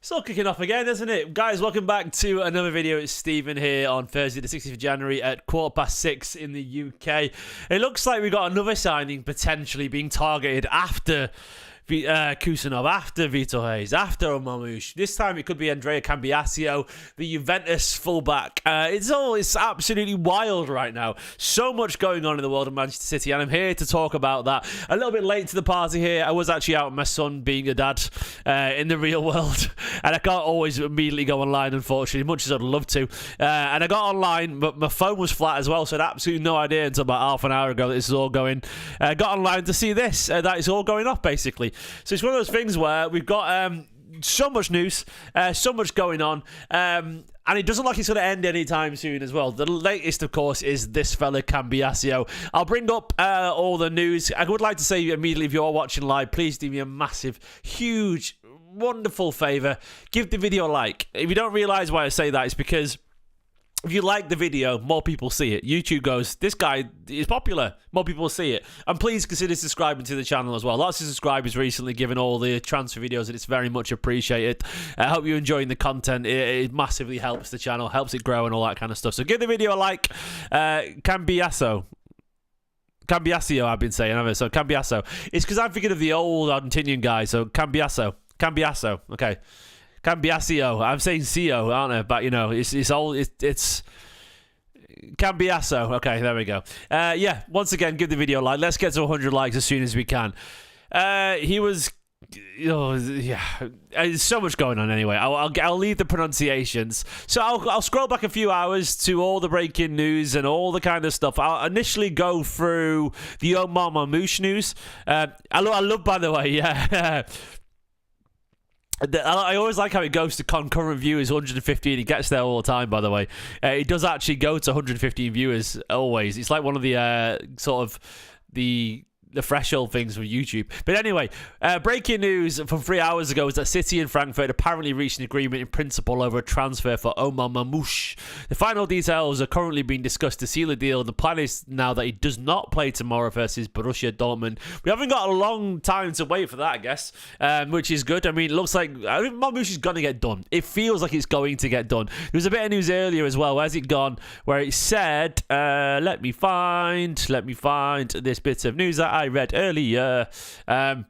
It's all kicking off again, isn't it? Guys, welcome back to another video. It's Stephen here on Thursday the 16th of January at 6:15 in the UK. It looks like we got another signing potentially being targeted after Kusanov, after Vitor Hayes, after Omar Marmoush. This time it could be Andrea Cambiaso, the Juventus fullback. It's absolutely wild right now. So much going on in the world of Manchester City, and I'm here to talk about that. A little bit late to the party here. I was actually out with my son being a dad in the real world, and I can't always immediately go online, unfortunately, much as I'd love to. And I got online, but my phone was flat as well, so I had absolutely no idea until about half an hour ago that this is all going. Got online to see this, that it's all going off, basically. So it's one of those things where we've got so much news, so much going on, and it doesn't look like it's going to end anytime soon as well. The latest, of course, is this fella Cambiaso. I'll bring up all the news. I would like to say immediately, if you're watching live, please do me a massive, huge, wonderful favour. Give the video a like. If you don't realise why I say that, it's because if you like the video, more people see it. YouTube goes, this guy is popular. More people see it. And please consider subscribing to the channel as well. Lots of subscribers recently given all the transfer videos, and it's very much appreciated. I hope you're enjoying the content. It massively helps the channel, helps it grow and all that kind of stuff. So give the video a like. Cambiaso, I've been saying, haven't I? So Cambiaso. It's because I'm thinking of the old Argentinian guy. So Cambiaso. Okay. Cambiaso. I'm saying CEO, aren't I? But, you know, it's Cambiaso. Okay, there we go. Yeah, once again, give the video a like. Let's get to 100 likes as soon as we can. He was... Oh, yeah, there's so much going on anyway. I'll leave the pronunciations. So I'll scroll back a few hours to all the breaking news and all the kind of stuff. I'll initially go through the Omar Marmoush news. I love, by the way, yeah... I always like how it goes to concurrent viewers 115. It gets there all the time, by the way. It does actually go to 115 viewers always. It's like one of the sort of the threshold things for YouTube. But anyway, breaking news from 3 hours ago is that City and Frankfurt apparently reached an agreement in principle over a transfer for Omar Marmoush. The final details are currently being discussed to seal the deal, and the plan is now that he does not play tomorrow versus Borussia Dortmund. We haven't got a long time to wait for that, I guess, which is good. I mean, it looks like Marmoush is going to get done. It feels like it's going to get done. There was a bit of news earlier as well. Where's it gone? Where it said, let me find this bit of news that I read earlier. The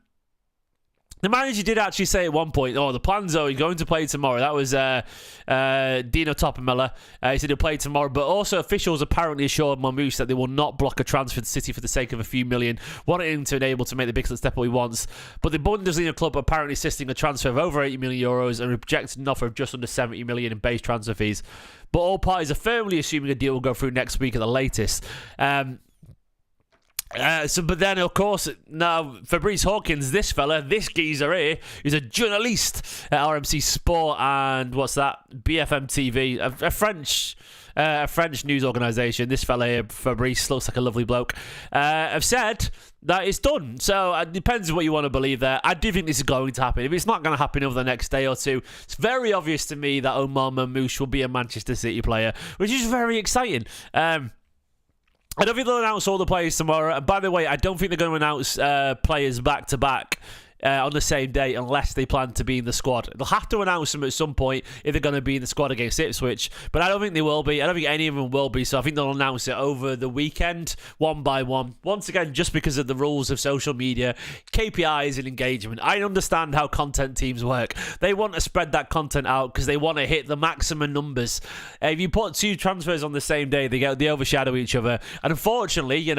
manager did actually say at one point, the plans are he's going to play tomorrow. That was Dino Topamella. He said he'll play tomorrow, but also officials apparently assured Marmoush that they will not block a transfer to City for the sake of a few million, wanting him to be able to make the big step he wants. But the Bundesliga club apparently insisting a transfer of over 80 million euros and rejected an offer of just under 70 million in base transfer fees. But all parties are firmly assuming a deal will go through next week at the latest. But then, of course, now Fabrice Hawkins, this geezer here, is a journalist at RMC Sport and BFM TV, a French news organisation. This fella here, Fabrice, looks like a lovely bloke. Have said that it's done. So it depends on what you want to believe there. I do think this is going to happen. If it's not going to happen over the next day or two, it's very obvious to me that Omar Marmoush will be a Manchester City player, which is very exciting. I don't think they'll announce all the players tomorrow. And by the way, I don't think they're going to announce players back-to-back on the same day unless they plan to be in the squad. They'll have to announce them at some point if they're going to be in the squad against Ipswich, but I don't think they will be. I don't think any of them will be, so I think they'll announce it over the weekend, one by one. Once again, just because of the rules of social media, KPIs and engagement. I understand how content teams work. They want to spread that content out because they want to hit the maximum numbers. If you put two transfers on the same day, they overshadow each other. And unfortunately,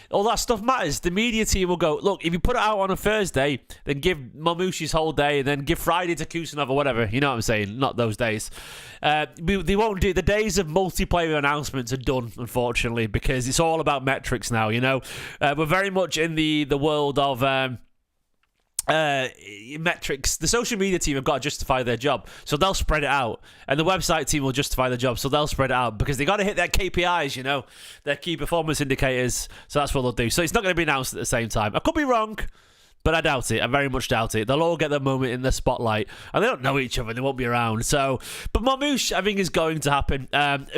all that stuff matters. The media team will go, look, if you put it out on a Thursday, then give Marmoush his whole day, and then give Friday to Kusanov or whatever. You know what I'm saying? Not those days. They won't do. The days of multiplayer announcements are done, unfortunately, because it's all about metrics now. We're very much in the world of metrics. The social media team have got to justify their job, so they'll spread it out, and the website team will justify their job, so they'll spread it out because they got to hit their KPIs, their key performance indicators. So that's what they'll do. So it's not going to be announced at the same time. I could be wrong, but I doubt it. I very much doubt it. They'll all get their moment in the spotlight, and they don't know each other. They won't be around. So, but Marmoush, I think, is going to happen.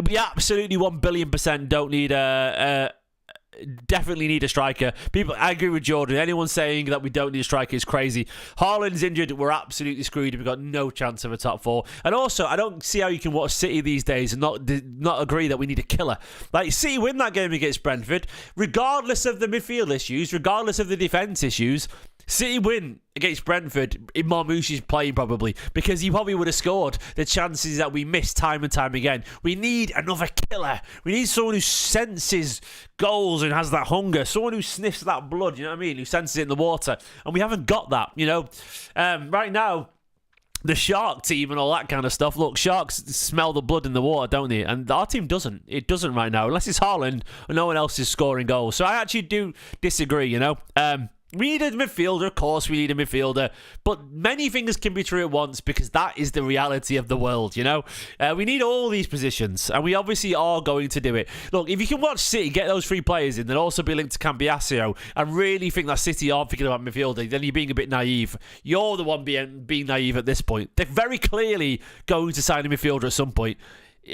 We absolutely 1 billion% don't need a definitely need a striker. I agree with Jordan. Anyone saying that we don't need a striker is crazy. Haaland's injured. We're absolutely screwed. We've got no chance of a top 4. And also, I don't see how you can watch City these days and not agree that we need a killer. Like, City win that game against Brentford, regardless of the midfield issues, regardless of the defence issues. City win against Brentford in Marmoush's playing probably, because he probably would have scored the chances that we miss time and time again. We need another killer. We need someone who senses goals and has that hunger, someone who sniffs that blood, you know what I mean, who senses it in the water, and we haven't got that, you know. Right now, the Shark team and all that kind of stuff. Look, Sharks smell the blood in the water, don't they? And our team doesn't. It doesn't right now, unless it's Haaland and no one else is scoring goals. So I actually do disagree, you know. We need a midfielder, of course we need a midfielder, but many things can be true at once, because that is the reality of the world, you know? We need all these positions, and we obviously are going to do it. Look, if you can watch City get those 3 players in, then also be linked to Cambiaso, and really think that City aren't thinking about midfielder, then you're being a bit naive. You're the one being naive at this point. They're very clearly going to sign a midfielder at some point.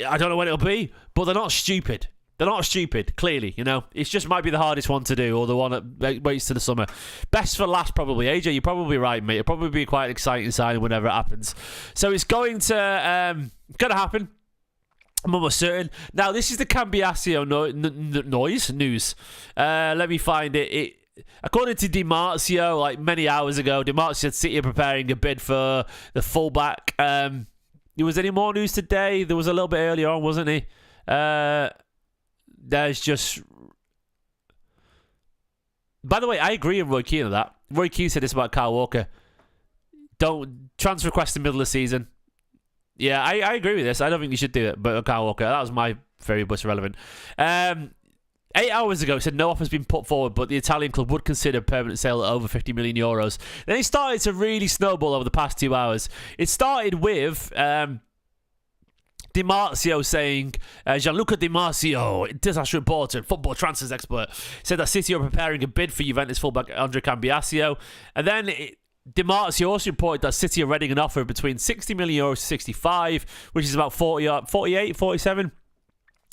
I don't know when it'll be, but they're not stupid. They're not stupid, clearly, you know. It just might be the hardest one to do, or the one that waits to the summer. Best for last, probably. AJ, you're probably right, mate. It'll probably be quite an exciting signing whenever it happens. So it's going to happen. I'm almost certain. Now, this is the Cambiaso news. Let me find it. According to Di Marzio, like many hours ago, Di Marzio said City are preparing a bid for the fullback. Was any more news today? There was a little bit earlier on, wasn't he? There's just... By the way, I agree with Roy Keane on that. Roy Keane said this about Kyle Walker. Don't transfer request in the middle of the season. Yeah, I agree with this. I don't think you should do it, but Kyle Walker, that was my theory, but it's irrelevant. 8 hours ago, it said no offer's been put forward, but the Italian club would consider permanent sale at over 50 million euros. Then it started to really snowball over the past 2 hours. It started with... Di Marzio saying, Gianluca Di Marzio, international reporter, football transfers expert, said that City are preparing a bid for Juventus fullback Andrea Cambiaso. And then Di Marzio also reported that City are readying an offer between 60 million euros to 65, which is about 48, 47.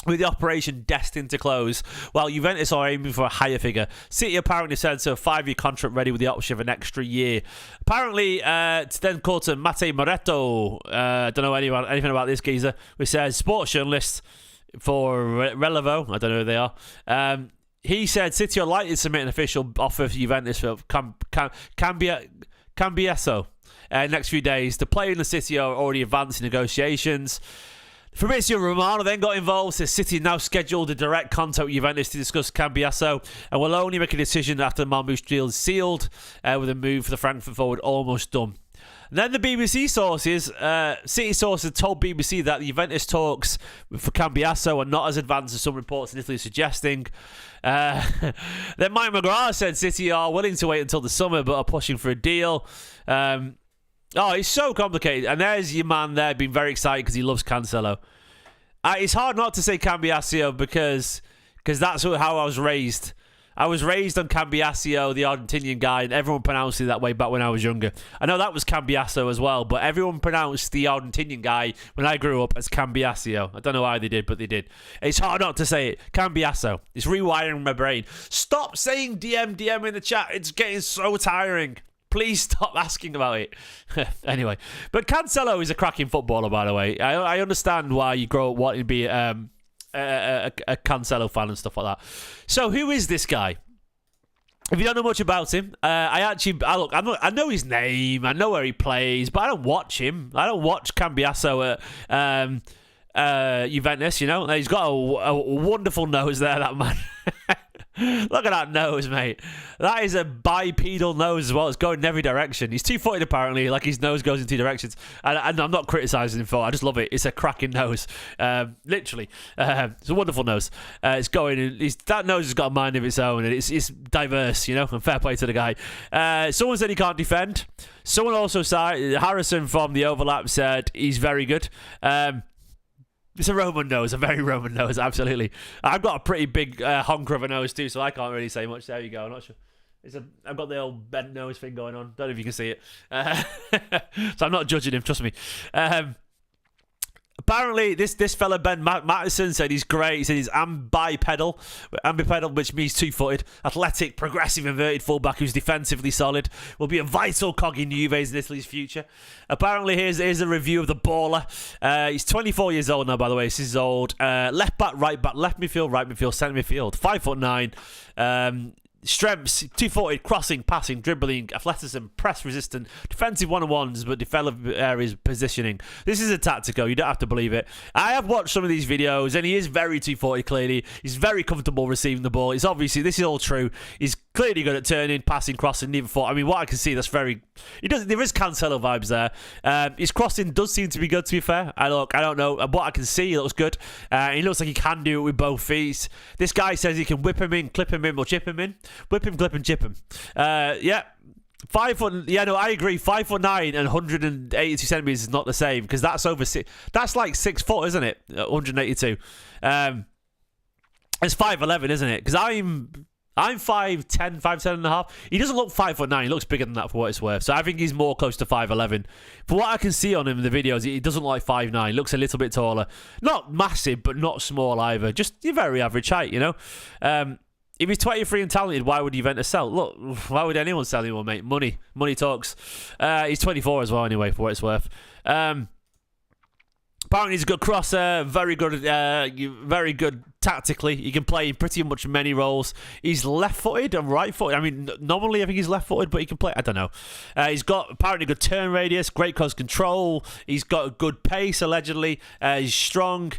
With the operation destined to close, while Juventus are aiming for a higher figure. City apparently said so, a 5-year contract ready with the option of an extra year. Apparently, it's then called to Matteo Moretto. I don't know anything about this geezer. We says sports journalist for Relevo. I don't know who they are. He said City are likely to submit an official offer for Juventus for Cambiaso next few days. The player in the City are already advancing negotiations. Fabrizio Romano then got involved, says City now scheduled a direct contact with Juventus to discuss Cambiaso, and will only make a decision after the Marmoush deal is sealed, with a move for the Frankfurt forward almost done. And then the BBC sources, City sources told BBC that the Juventus talks for Cambiaso are not as advanced as some reports in Italy are suggesting. Then Mike McGrath said City are willing to wait until the summer but are pushing for a deal. It's so complicated. And there's your man there being very excited because he loves Cancelo. It's hard not to say Cambiaso because that's how I was raised. I was raised on Cambiaso, the Argentinian guy, and everyone pronounced it that way back when I was younger. I know that was Cambiaso as well, but everyone pronounced the Argentinian guy when I grew up as Cambiaso. I don't know why they did, but they did. It's hard not to say it. Cambiaso. It's rewiring my brain. Stop saying DM in the chat. It's getting so tiring. Please stop asking about it. Anyway, but Cancelo is a cracking footballer, by the way. I understand why you grow up wanting to be a Cancelo fan and stuff like that. So who is this guy? If you don't know much about him, I know his name, I know where he plays, but I don't watch him. I don't watch Cambiaso at Juventus, you know. He's got a wonderful nose there, that man. Look at that nose, mate. That is a bipedal nose as well. It's going in every direction. He's two-footed, apparently. Like, his nose goes in two directions. And I'm not criticising him for it. I just love it. It's a cracking nose. Literally. It's a wonderful nose. It's going in... that nose has got a mind of its own. And it's diverse, you know. And fair play to the guy. Someone said he can't defend. Someone also said... Harrison from The Overlap said he's very good. It's a Roman nose, a very Roman nose, absolutely. I've got a pretty big honker of a nose too, so I can't really say much. There you go. I'm not sure. I've got the old bent nose thing going on. Don't know if you can see it. So I'm not judging him, trust me. Apparently, this fella Ben Mattison said he's great. He said he's ambipedal, which means two-footed, athletic, progressive, inverted fullback who's defensively solid. Will be a vital cog in Juve's and Italy's future. Apparently, here's a review of the baller. He's 24 years old now, by the way. This is old. Left back, right back, left midfield, right midfield, centre midfield. 5'9". Strengths: two-footed, crossing, passing, dribbling, athleticism, press resistant, defensive one-on-ones, but develop areas positioning. This is a tactical. You don't have to believe it. I have watched some of these videos, and he is very two-footed. Clearly, he's very comfortable receiving the ball. It's obviously this is all true. He's clearly good at turning, passing, crossing, neither foot. I mean, what I can see, that's very. There is Cancelo vibes there. His crossing does seem to be good. To be fair, I don't know what I can see. He looks good. He looks like he can do it with both feet. This guy says he can whip him in, clip him in, or chip him in. Whip him, clip him, chip him. Yeah. 5 foot. Yeah, no, I agree. 5'9" and 182 centimeters is not the same because that's over six. That's like 6 foot, isn't it? 182. It's 5'11", isn't it? Because I'm 5'10", 5'10 and a half. He doesn't look 5'9". He looks bigger than that for what it's worth. So I think he's more close to 5'11". For what I can see on him in the videos, he doesn't look like 5'9". He looks a little bit taller. Not massive, but not small either. Just your very average height, you know. If he's 23 and talented, why would Juventus sell? Look, why would anyone sell him, mate? Money talks. He's 24 as well, anyway, for what it's worth. Apparently, he's a good crosser, very good tactically. He can play in pretty much many roles. He's left-footed and right-footed. I mean, normally I think he's left-footed, but he can play. I don't know. He's got apparently good turn radius, great cross control. He's got a good pace, allegedly. He's strong.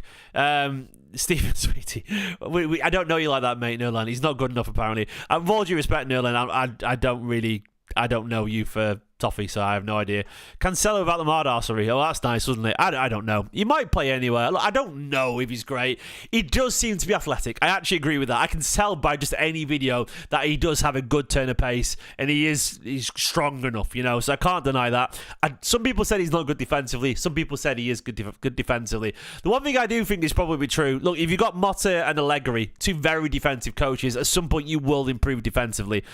Stephen Sweetie, I don't know you like that, mate, Nurlan. He's not good enough, apparently. With all due respect, Nurlan, I don't know you for toffee, so I have no idea. Cancelo about the Mardassery. Oh, that's nice, wasn't it? I don't know. He might play anywhere. Look, I don't know if he's great. He does seem to be athletic. I actually agree with that. I can tell by just any video that he does have a good turn of pace, and he's strong enough, you know, so I can't deny that. Some people said he's not good defensively. Some people said he is good defensively. The one thing I do think is probably true, look, if you've got Motta and Allegri, two very defensive coaches, at some point you will improve defensively.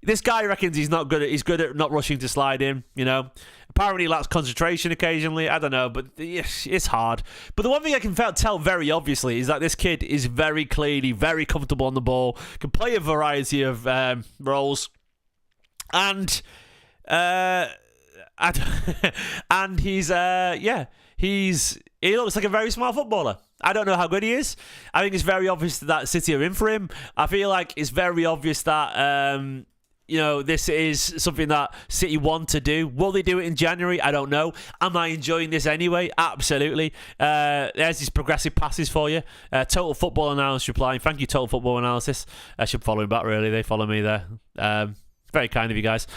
This guy reckons he's good at not rushing to slide in, you know. Apparently he lacks concentration occasionally. I don't know, but it's hard. But the one thing I can tell very obviously is that this kid is very clearly very comfortable on the ball, can play a variety of roles, and he looks like a very smart footballer. I don't know how good he is. I think it's very obvious that City are in for him. I feel like it's very obvious that this is something that City want to do. Will they do it in January? I don't know. Am I enjoying this anyway? Absolutely. There's these progressive passes for you. Total Football Analysis replying. Thank you, Total Football Analysis. I should follow him back, really. They follow me there. Very kind of you guys.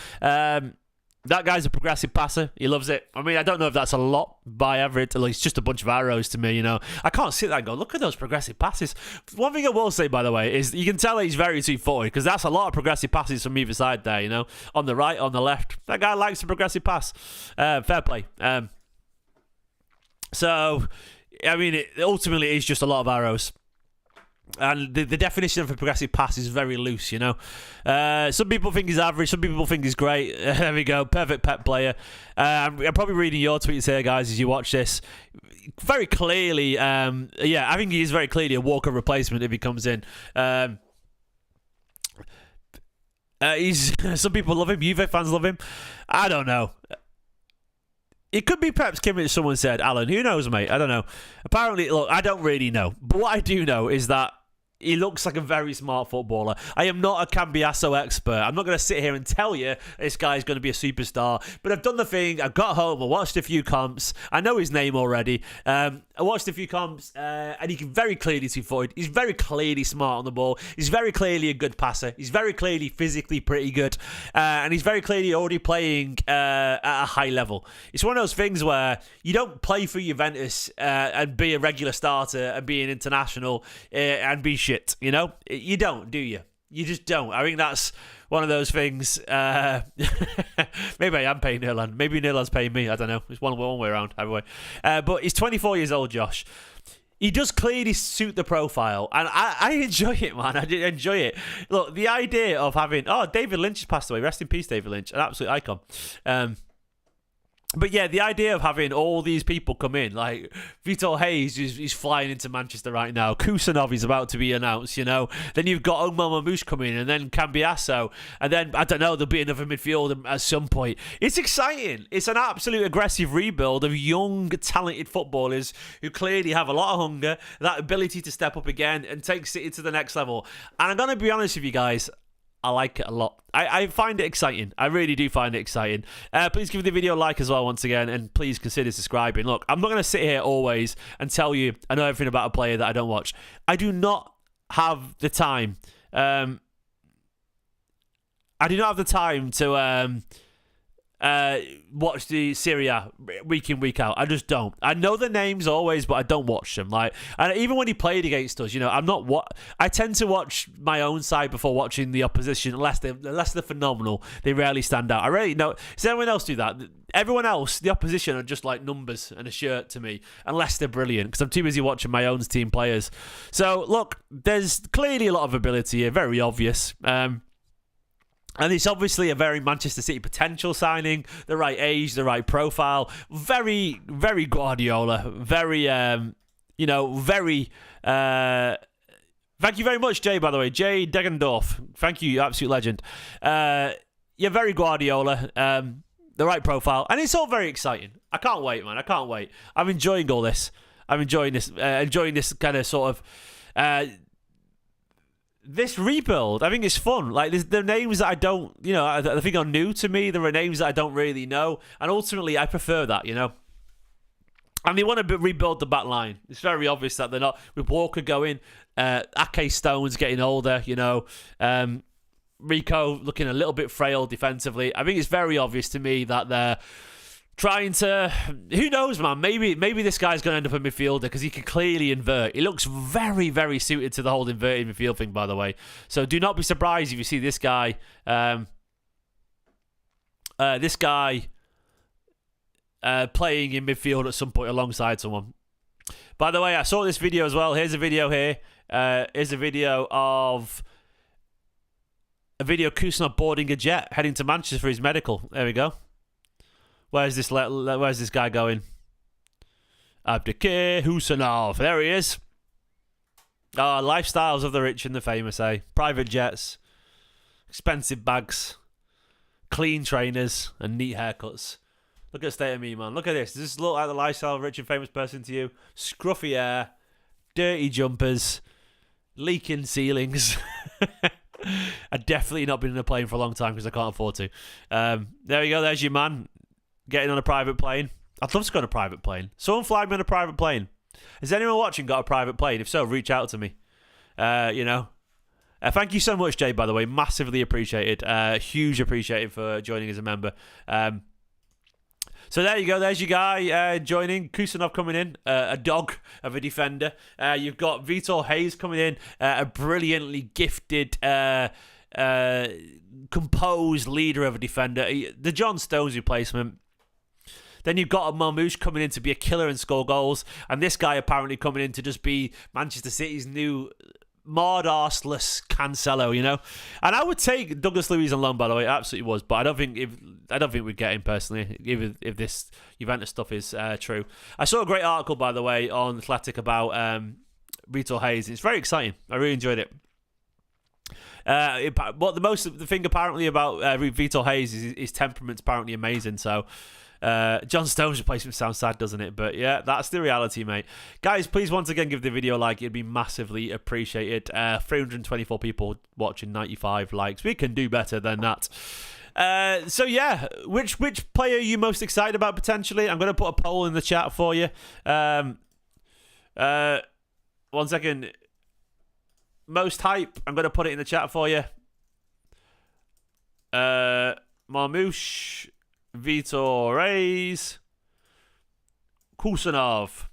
That guy's a progressive passer. He loves it. I mean, I don't know if that's a lot by average. It's just a bunch of arrows to me, you know. I can't sit there and go, look at those progressive passes. One thing I will say, by the way, is you can tell he's very two-footed because that's a lot of progressive passes from either side there, you know. On the right, on the left. That guy likes a progressive pass. Fair play. So, I mean, it ultimately is just a lot of arrows. And the definition of a progressive pass is very loose, you know. Some people think he's average. Some people think he's great. There we go. Perfect pet player. I'm probably reading your tweets here, guys, as you watch this. Very clearly, I think he is very clearly a Walker replacement if he comes in. Some people love him. Juve fans love him. I don't know. It could be Pep's Kimmich, someone said. Alan, who knows, mate? I don't know. Apparently, look, I don't really know. But what I do know is that he looks like a very smart footballer. I am not a Cambiaso expert. I'm not going to sit here and tell you this guy's going to be a superstar. But I've done the thing. I've got home. I watched a few comps. I know his name already. I watched a few comps, and he can very clearly two-footed. He's very clearly smart on the ball. He's very clearly a good passer. He's very clearly physically pretty good. And he's very clearly already playing at a high level. It's one of those things where you don't play for Juventus and be a regular starter and be an international and be shit. You know, you don't, do you? You just don't. I think that's one of those things. Maybe I am paying Nurlan. Maybe Nurlan's paying me. I don't know. It's one way around, either way. But he's 24 years old, Josh. He does clearly suit the profile, and I enjoy it, man. I enjoy it. Look, the idea of having... Oh, David Lynch has passed away. Rest in peace, David Lynch. An absolute icon. But yeah, the idea of having all these people come in, like Vitor Hayes, he's flying into Manchester right now. Kusanov is about to be announced, you know. Then you've got Omar Marmoush coming in, and then Cambiaso, and then, I don't know, there'll be another midfielder at some point. It's exciting. It's an absolute aggressive rebuild of young, talented footballers who clearly have a lot of hunger, that ability to step up again and take City to the next level. And I'm going to be honest with you guys, I like it a lot. I find it exciting. I really do find it exciting. Please give the video a like as well once again, and please consider subscribing. Look, I'm not going to sit here always and tell you I know everything about a player that I don't watch. I do not have the time. I do not have the time to watch the Serie A week in, week out. I just don't. I know the names always, but I don't watch them. Like, and even when he played against us, you know, I tend to watch my own side before watching the opposition, unless they're phenomenal. They rarely stand out. I really know. Does anyone else do that? Everyone else, the opposition, are just like numbers and a shirt to me, unless they're brilliant, because I'm too busy watching my own team players. So look, there's clearly a lot of ability here, very obvious. And it's obviously a very Manchester City potential signing, the right age, the right profile, very, very Guardiola, very, very... thank you very much, Jay, by the way. Jay Deggendorf. Thank you, you absolute legend. Very Guardiola, the right profile, and it's all very exciting. I can't wait, man. I can't wait. I'm enjoying all this. I'm enjoying this kind of sort of... this rebuild, I think it's fun. Like, there are names that I don't, you know, I think are new to me. There are names that I don't really know. And ultimately, I prefer that, you know. And they want to rebuild the back line. It's very obvious that they're not. With Walker going, Ake Stone's getting older, you know. Rico looking a little bit frail defensively. I think it's very obvious to me that they're trying to, who knows, man, maybe this guy's going to end up a midfielder, because he can clearly invert. He looks very, very suited to the whole inverted midfield thing, by the way. So do not be surprised if you see this guy playing in midfield at some point alongside someone. By the way, I saw this video as well. Here's a video here. Here's a video of Kusanov boarding a jet, heading to Manchester for his medical. There we go. Where's this guy going? Abdikir Husanov. There he is. Lifestyles of the rich and the famous, eh? Private jets, expensive bags, clean trainers, and neat haircuts. Look at the state of me, man. Look at this. Does this look like the lifestyle of a rich and famous person to you? Scruffy hair, dirty jumpers, leaking ceilings. I've definitely not been in a plane for a long time because I can't afford to. There you go. There's your man. Getting on a private plane. I'd love to go on a private plane. Someone fly me on a private plane. Has anyone watching got a private plane? If so, reach out to me. Thank you so much, Jay, by the way. Massively appreciated. Huge appreciated for joining as a member. So there you go. There's your guy joining. Kusanov coming in. A dog of a defender. You've got Vitor Hayes coming in. A brilliantly gifted... composed leader of a defender. The John Stones replacement. Then you've got a Marmoush coming in to be a killer and score goals, and this guy apparently coming in to just be Manchester City's new Mard-arseless Cancelo, you know. And I would take Douglas Luiz on loan, by the way. It absolutely was, but I don't think we'd get him personally if this Juventus stuff is true. I saw a great article, by the way, on Athletic about Vitor Hayes. It's very exciting. I really enjoyed it. The thing apparently about Vitor Hayes is his temperament's apparently amazing. So John Stones' replacement sounds sad, doesn't it? But yeah, that's the reality, mate. Guys, please once again give the video a like. It'd be massively appreciated. 324 people watching, 95 likes. We can do better than that. So yeah, which player are you most excited about potentially? I'm going to put a poll in the chat for you. 1 second. Most hype. I'm going to put it in the chat for you. Marmoush, Vitor Hayes, Kusanov.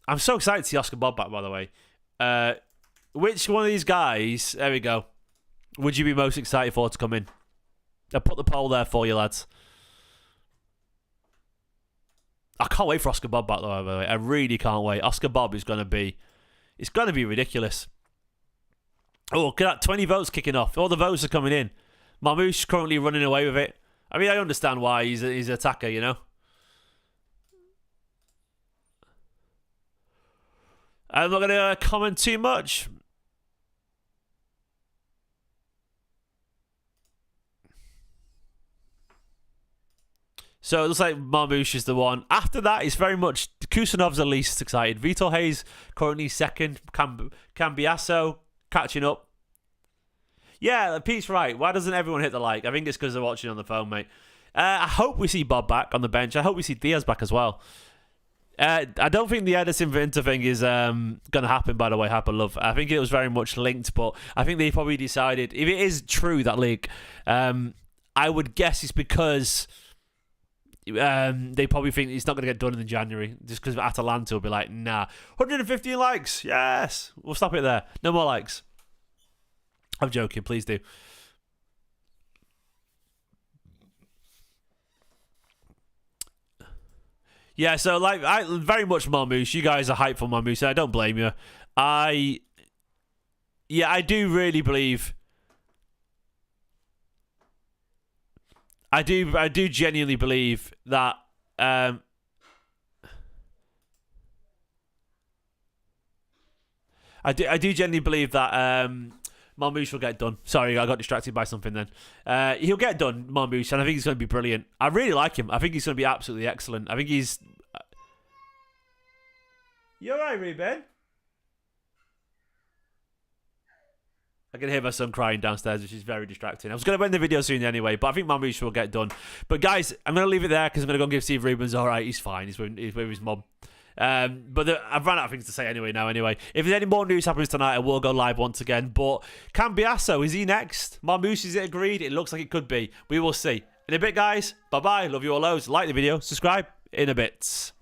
I'm so excited to see Oscar Bob back, by the way. Which one of these guys, there we go, would you be most excited for to come in? I'll put the poll there for you, lads. I can't wait for Oscar Bob back, though, by the way. I really can't wait. Oscar Bob is going to be... It's going to be ridiculous. Oh, look at that. 20 votes kicking off. All the votes are coming in. Marmoush currently running away with it. I mean, I understand why he's an attacker, you know. I'm not going to comment too much. So it looks like Marmoush is the one. After that, it's very much Kusanov's the least excited. Vitor Hayes currently second. Cambiaso catching up. Yeah, Pete's right. Why doesn't everyone hit the like? I think it's because they're watching on the phone, mate. I hope we see Bob back on the bench. I hope we see Diaz back as well. I don't think the Edison Inter thing is going to happen, by the way, Happy Love. I think it was very much linked, but I think they probably decided, if it is true, that league, I would guess it's because they probably think it's not going to get done in January, just because Atalanta will be like, nah. 115 likes, yes. We'll stop it there. No more likes. I'm joking, please do. Yeah, so like, I very much Marmoush. You guys are hyped for Marmoush, and I don't blame you. I do really believe. I do genuinely believe that. I do genuinely believe that Marmoush will get done. Sorry, I got distracted by something then. He'll get done, Marmoush, and I think he's going to be brilliant. I really like him. I think he's going to be absolutely excellent. I think he's... You alright, Ruben? I can hear my son crying downstairs, which is very distracting. I was going to end the video soon anyway, but I think Marmoush will get done. But guys, I'm going to leave it there because I'm going to go and give Steve Rubens. Alright, he's fine. He's with his mum. But I've run out of things to say anyway now. If there's any more news happens tonight, I will go live once again. But Cambiaso, is he next? Marmoush, is it agreed? It looks like it could be. We will see. In a bit, guys. Bye-bye. Love you all loads. Like the video. Subscribe. In a bit.